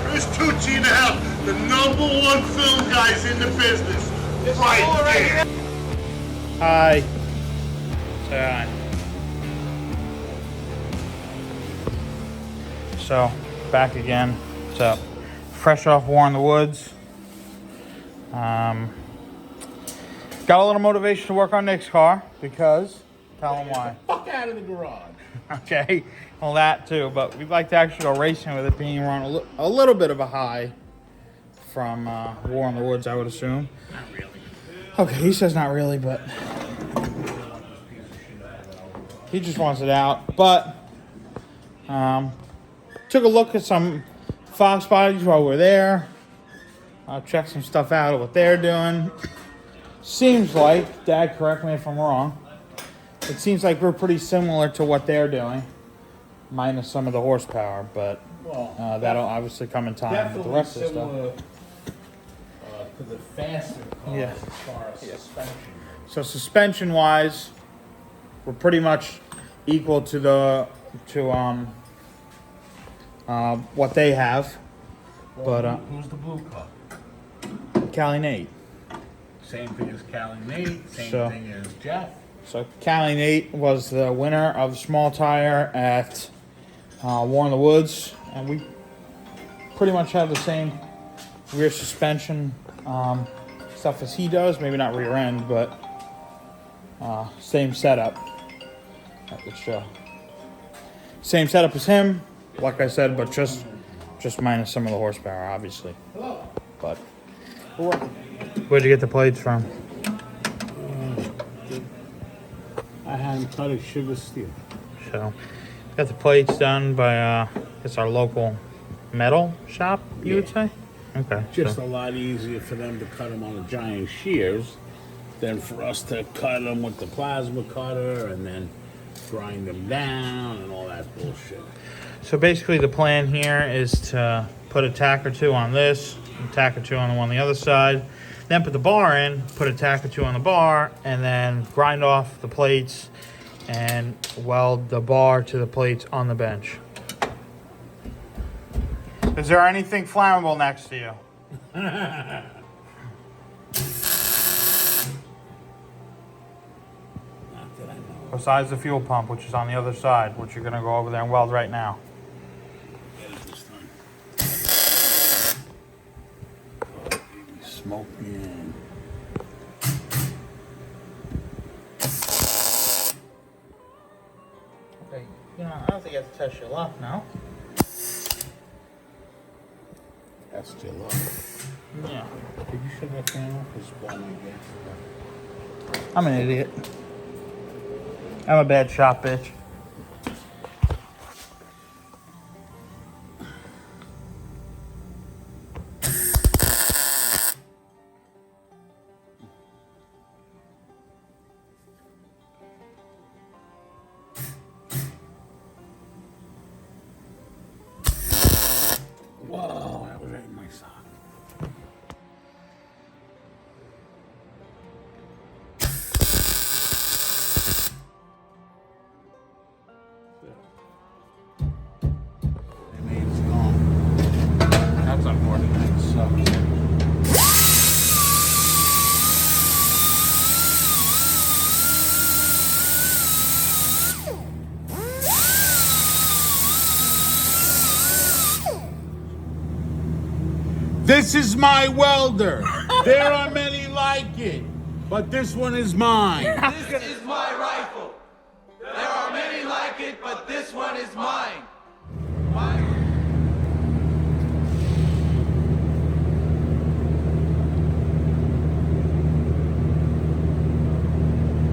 There's Tucci in the house, the #1 film guys in the business. Right here. Hi. Say hi. So, back again. What's up? Fresh off War in the Woods. Got a little motivation to work on Nick's car because, tell him why. Fuck out of the garage. Okay, well that too, but we'd like to actually go racing with it being on a little bit of a high from War in the Woods, I would assume. Not really. Okay, he says not really, but he just wants it out. But took a look at some Fox bodies while we're there. Check some stuff out of what they're doing. Seems like, Dad, correct me if I'm wrong, it seems like we're pretty similar to what they're doing, minus some of the horsepower, but that'll obviously come in time with the rest of the stuff. To the faster cars as far as suspension. So suspension-wise, we're pretty much equal to what they have. Well, but who's the blue car? Cali Nate. Same thing as Cali Nate. Same thing as Jeff. So Cali Nate was the winner of the small tire at War in the Woods, and we pretty much have the same rear suspension stuff as he does. Maybe not rear end, but same setup. Same setup as him, like I said, but just minus some of the horsepower, obviously. But where'd you get the plates from? I had him cut a sugar steel. So, got the plates done by it's our local metal shop, you would say? Okay. Just a lot easier for them to cut them on the giant shears than for us to cut them with the plasma cutter and then grind them down and all that bullshit. So basically the plan here is to put a tack or two on this, a tack or two on the one on the other side, then put the bar in, put a tack or two on the bar, and then grind off the plates and weld the bar to the plates on the bench. Is there anything flammable next to you? Not that I know. Besides the fuel pump, which is on the other side, which you're going to go over there and weld right now. Smoking. Okay, I don't think you have to test your luck now. That's still up. Yeah. Did you shut that fan off? It's one, I guess. I'm an idiot. I'm a bad shop bitch. Whoa, that was right in my sock. It's gone. That's unfortunate. It sucks. This is my welder. There are many like it, but this one is mine. This is my rifle. There are many like it, but this one is mine.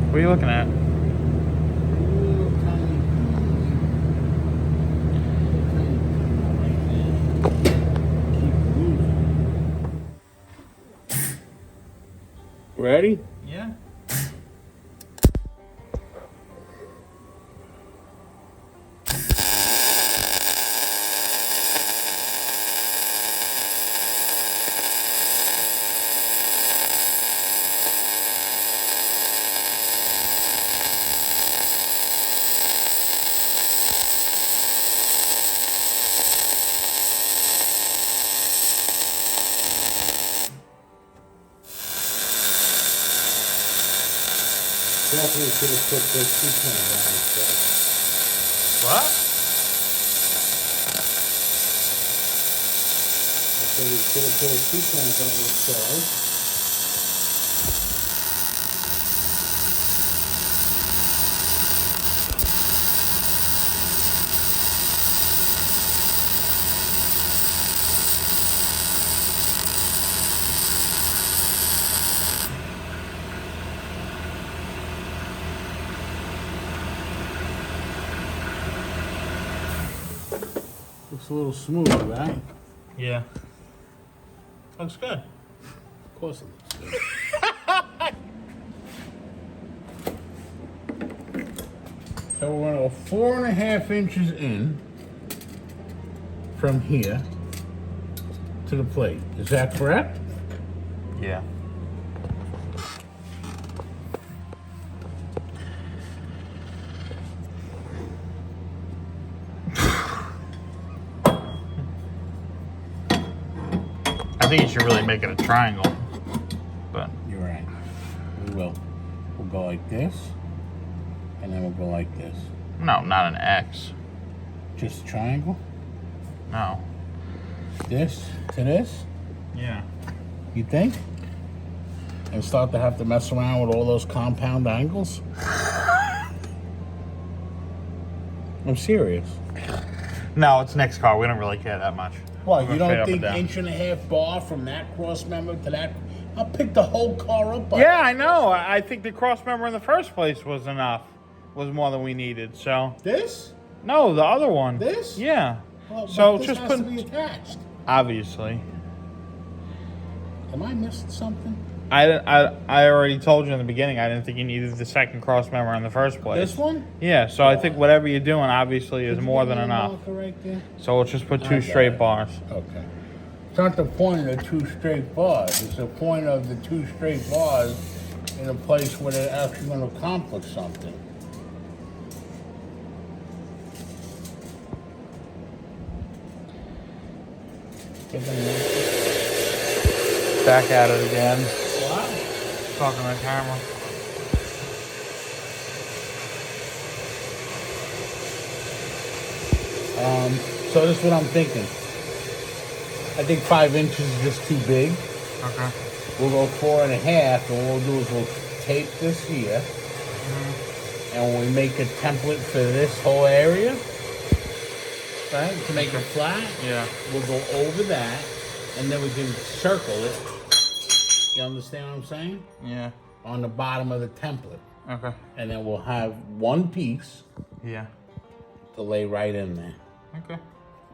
What are you looking at? Ready? Yeah. Definitely should have put those two cans on instead. What? I said we should have put a two cans on instead. Looks a little smooth, right? Yeah. Looks good. Of course it looks good. So we're gonna go 4.5 inches in from here to the plate. Is that correct? Yeah. I think you should really make it a triangle, but You're right. We will. We'll go like this, and then we'll go like this. no, not an X. Just a triangle. No. This to this. Yeah. You think? And start to have to mess around with all those compound angles? I'm serious. No, it's next car. We don't really care that much. Well, We're you straight don't up and think down. 1.5 bar from that cross member to that? I'll pick the whole car up. Yeah, I know. I think the cross member in the first place was enough. Was more than we needed. So This? no, the other one. This? Yeah. Well, So but this just has put to be attached. obviously. Am I missing something? I already told you in the beginning I didn't think you needed the second cross member in the first place. This one? Yeah, so I think whatever you're doing obviously is Did you more get than a enough. marker right there? So let's just put I two got straight it. bars. Okay. It's not the point of the two straight bars. It's the point of the two straight bars in a place where they're actually going to accomplish something. Back at it again. What? Talking to the camera. So this is what I'm thinking. I think 5 inches is just too big. Okay. We'll go 4.5, and what we'll do is we'll tape this here. And when we make a template for this whole area, right, to make it flat, Yeah. we'll go over that, and then we can circle it. You understand what I'm saying? Yeah. On the bottom of the template. Okay. And then we'll have one piece Yeah. to lay right in there, Okay.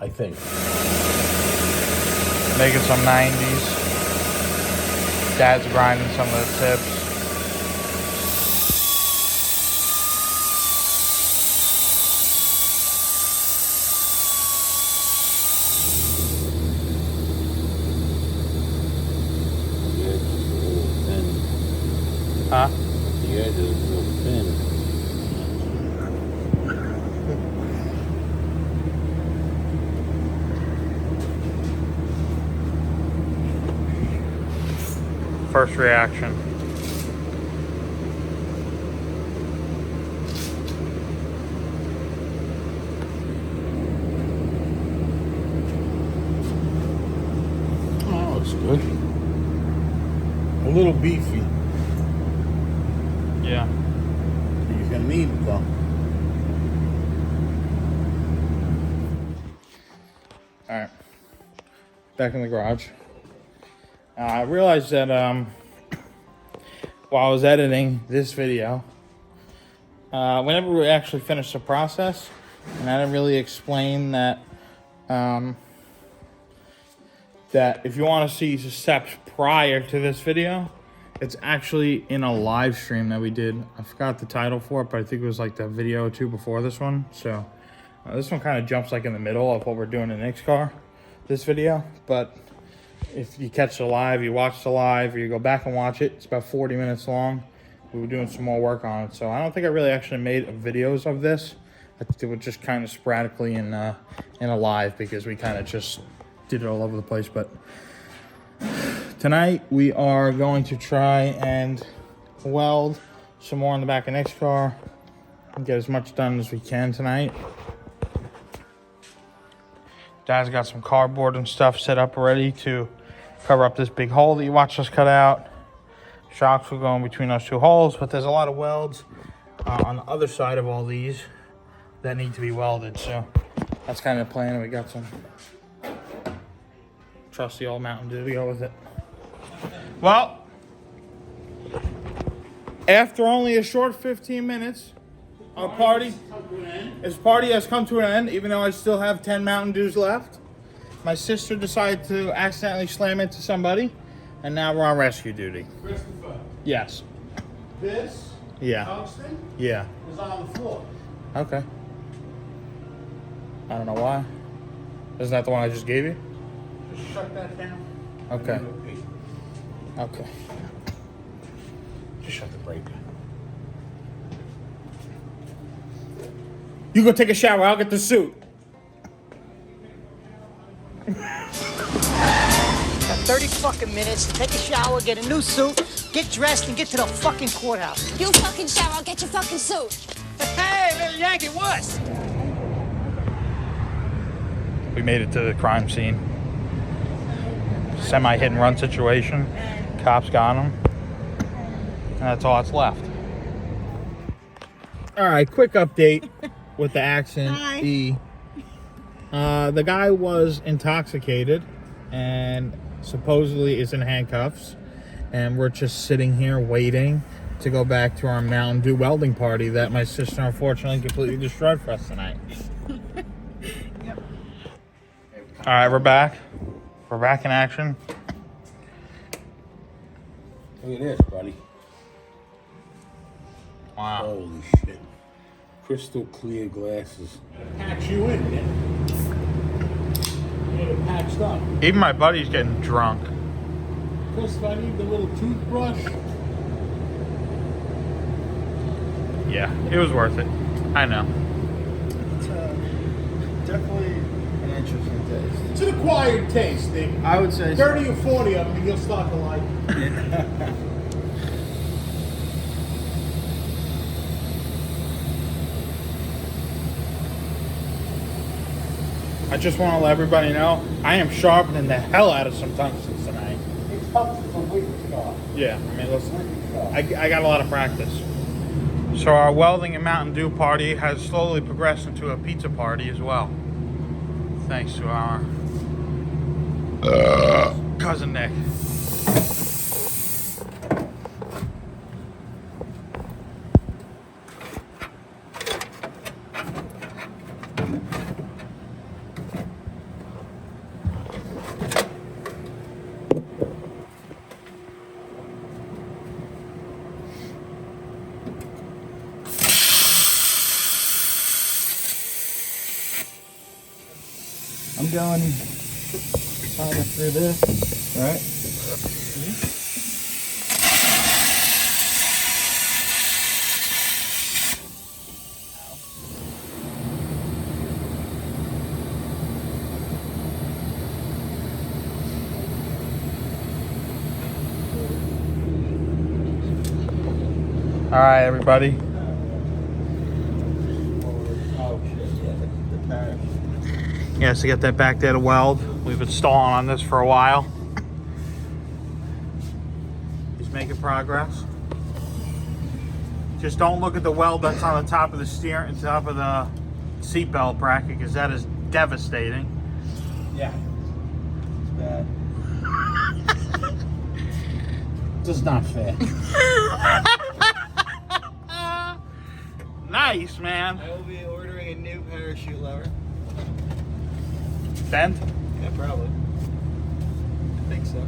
I think. Making some 90s. Dad's grinding some of the tips. The edge is a little thin. Huh? The edge is a little thin. First reaction. Oh, that looks good. A little beefy. Yeah. He's gonna need it though. All right. Back in the garage. I realized that while I was editing this video, whenever we actually finished the process, and I didn't really explain that that if you want to see the steps prior to this video, it's actually in a live stream that we did. I forgot the title for it, but I think it was like the video or two before this one. So this one kind of jumps like in the middle of what we're doing in the next car, this video. But if you catch the live, you watch the live, or you go back and watch it, it's about 40 minutes long. We were doing some more work on it. So I don't think I really actually made videos of this. I think it was just kind of sporadically in a live, because we kind of just did it all over the place. But tonight we are going to try and weld some more in the back of Nick's car. And get as much done as we can tonight. Dad's got some cardboard and stuff set up ready to cover up this big hole that you watched us cut out. Shocks will go in between those 2 holes, but there's a lot of welds on the other side of all these that need to be welded. So that's kind of the plan. We got some trusty old Mountain Dew to go with it. Well, after only a short 15 minutes, our party has come to an end, even though I still have 10 Mountain Dews left. My sister decided to accidentally slam into somebody, and now we're on rescue duty. Christopher, Yes. this Yeah. tungsten Yeah. is on the floor. Okay. I don't know why. Isn't that the one I just gave you? Just shut that down. Okay. Okay. Just shut the breaker. You go take a shower. I'll get the suit. Got 30 fucking minutes to take a shower, get a new suit, get dressed, and get to the fucking courthouse. You fucking shower, I'll get your fucking suit. Hey, little Yankee, what? We made it to the crime scene. Semi hit and run situation. Cops got him. And that's all that's left. All right, quick update with the accident. The guy was intoxicated and supposedly is in handcuffs. And we're just sitting here waiting to go back to our Mountain Dew welding party that my sister unfortunately completely destroyed for us tonight. All right, we're back. We're back in action. Look at this, buddy. Wow. Holy shit. Crystal clear glasses. Patch you in, man. Get it patched up. Even my buddy's getting drunk. Chris, I need the little toothbrush. Yeah, it was worth it. I know. It's definitely an interesting taste. It's an acquired taste, Nick. I would say 30 or 40 of them, and you'll start to like it. I just want to let everybody know I am sharpening the hell out of some tungstens tonight. It's tough to wait to start. Yeah, I mean, listen, I got a lot of practice. So our welding and Mountain Dew party has slowly progressed into a pizza party as well. Thanks to our cousin Nick. I'm going through this, all right? All right, everybody. Oh shit, yeah, the parish. Yes, to get that back there to weld. We've been stalling on this for a while. He's making progress. Just don't look at the weld that's on the top of the steering, top of the seatbelt bracket, because that is devastating. Yeah. It's bad. Just not fair. Nice, man. I will be ordering a new parachute lever. Bent? Yeah, probably. I think so.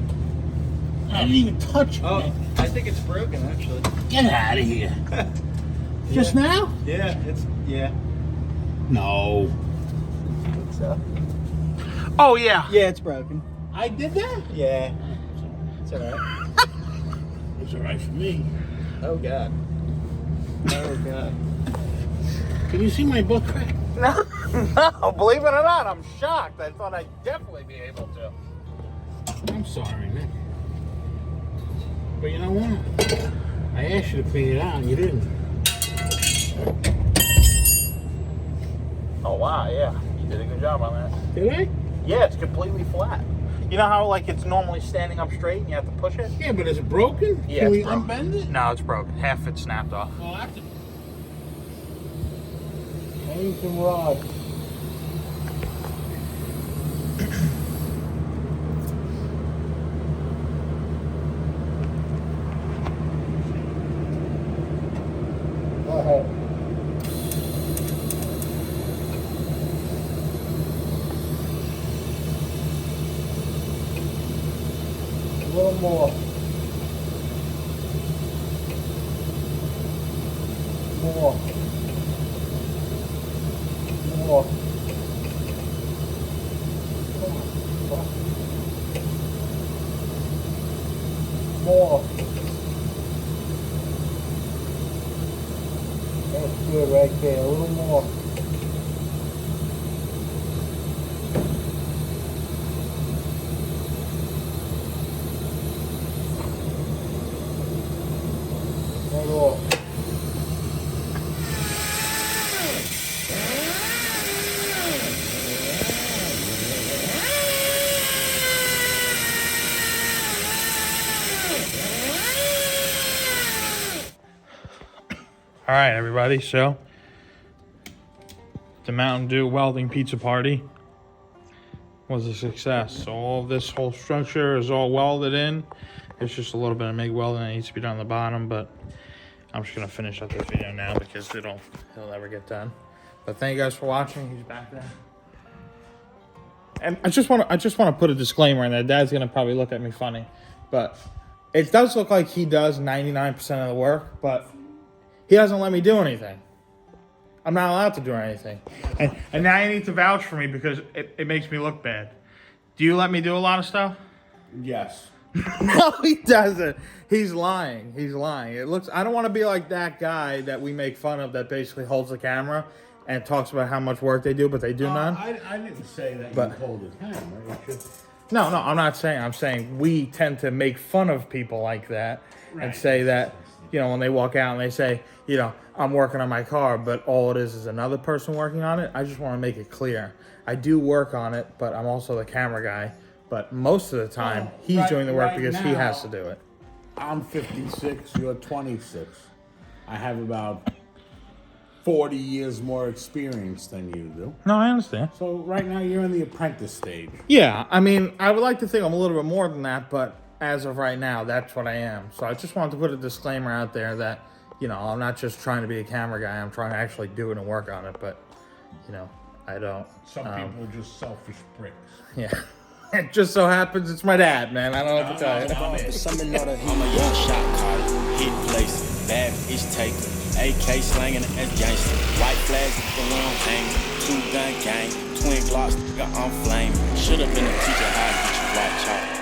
I didn't even touch it, Oh, man. I think it's broken actually. Get out of here. Just now? Yeah, yeah. No. I think so. Oh, yeah. Yeah, it's broken. I did that? Yeah. It's alright. It's all right for me. Oh god. Oh god. Can you see my butt crack? No, believe it or not, I'm shocked. I thought I'd definitely be able to. I'm sorry, man. But you know what? I asked you to clean it out and you didn't. Oh wow, yeah, you did a good job on that. Did I? Yeah, it's completely flat. You know how like it's normally standing up straight and you have to push it? Yeah, but is it broken? Yeah, Can it's we broken. unbend it? No, it's broken. Half it snapped off. Well, I have to. I need some rod. Go ahead. A little more. More. More. Come on. More. That's good right there. A little more. Right off. All right, everybody. So the Mountain Dew welding pizza party was a success. So all of this whole structure is all welded in. It's just a little bit of MIG welding that needs to be done on the bottom, but I'm just gonna finish up this video now because it'll never get done. But thank you guys for watching. He's back there. And I just want to put a disclaimer in there. Dad's gonna probably look at me funny, but it does look like he does 99% of the work, but he doesn't let me do anything. I'm not allowed to do anything. And now you need to vouch for me because it makes me look bad. Do you let me do a lot of stuff? Yes. No, he doesn't. He's lying. He's lying. It looks. I don't want to be like that guy that we make fun of that basically holds the camera and talks about how much work they do, but they do none. I didn't say that But- you hold the camera. It should... No, I'm not saying. I'm saying we tend to make fun of people like that and Right. say that, you know, when they walk out and they say, you know, I'm working on my car, but all it is another person working on it. I just want to make it clear. I do work on it, but I'm also the camera guy. But most of the time, Well, he's doing the work right because he now- has to do it. I'm 56, you're 26. I have about 40 years more experience than you do. No, I understand. So right now you're in the apprentice stage. Yeah, I mean, I would like to think I'm a little bit more than that, but as of right now, that's what I am. So I just wanted to put a disclaimer out there that, you know, I'm not just trying to be a camera guy. I'm trying to actually do it and work on it, but, you know, I don't. Some people are just selfish pricks. Yeah. It just so happens it's my dad, man. I don't know what to tell you. I'm a young shot caller, hit place, bad bitch taker, AK slanging as gangster, white flags the one hanging, 2-gun gang, twin glocks, I'm flaming. Should've been a teacher, how I get you black chalk.